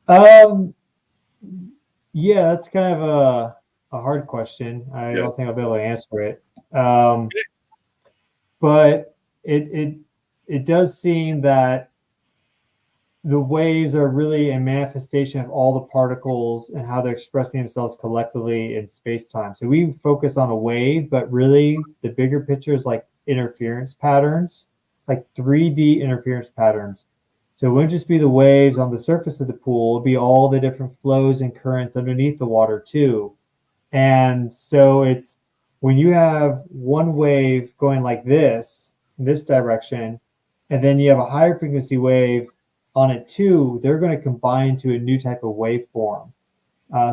Um, yeah, that's kind of a hard question. I don't Yes. think I'll be able to answer it. But it does seem that the waves are really a manifestation of all the particles and how they're expressing themselves collectively in space-time. So we focus on a wave, but really the bigger picture is like interference patterns, like 3D interference patterns. So it wouldn't just be the waves on the surface of the pool, it'd be all the different flows and currents underneath the water too. And so it's when you have one wave going like this, in this direction, and then you have a higher frequency wave on it too, they're going to combine to a new type of waveform.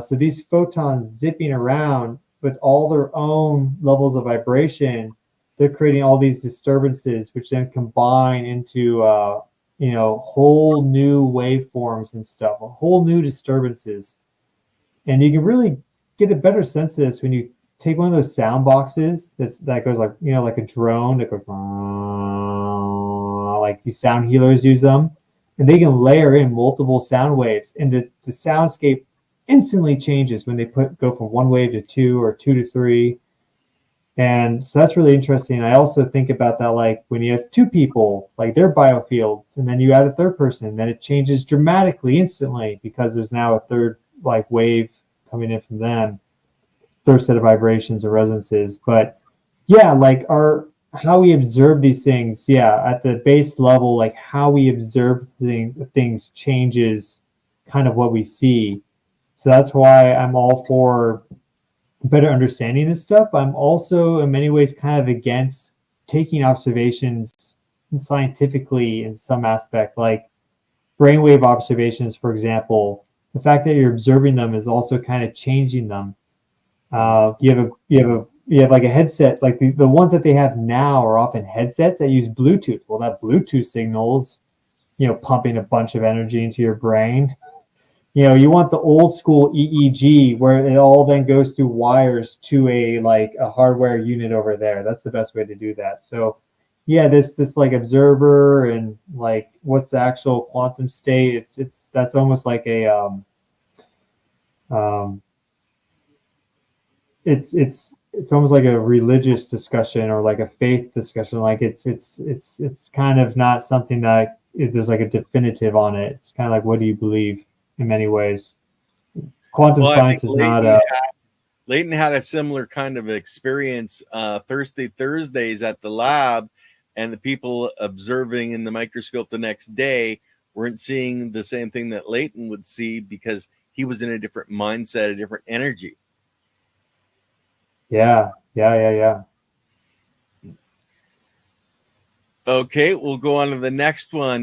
So these photons zipping around with all their own levels of vibration, they're creating all these disturbances, which then combine into whole new waveforms and stuff, whole new disturbances. And you can really get a better sense of this when you take one of those sound boxes that goes like like a drone that goes like these sound healers use them, and they can layer in multiple sound waves, and the soundscape instantly changes when they go from one wave to two or two to three. And so that's really interesting. I also think about that, like when you have two people, like their biofields, and then you add a third person, then it changes dramatically instantly because there's now a third like wave coming in from them, third set of vibrations or resonances. But yeah, like our how we observe these things, yeah, at the base level, like how we observe things changes kind of what we see. So that's why I'm all for better understanding this stuff. I'm also in many ways kind of against taking observations scientifically in some aspect, like brainwave observations, for example. The fact that you're observing them is also kind of changing them. You have like a headset, like the ones that they have now are often headsets that use Bluetooth. Well, that Bluetooth signals, pumping a bunch of energy into your brain. You want the old school EEG where it all then goes through wires to a hardware unit over there. That's the best way to do that. So yeah, this like observer and like what's the actual quantum state, it's that's almost like a um it's almost like a religious discussion or like a faith discussion. Like it's kind of not something that there's like a definitive on it. It's kind of like, what do you believe in many ways. Quantum Well, I think science is not a Leighton had a similar kind of experience Thursdays at the lab, and the people observing in the microscope the next day weren't seeing the same thing that Leighton would see because he was in a different mindset, a different energy. yeah. Okay, we'll go on to the next one.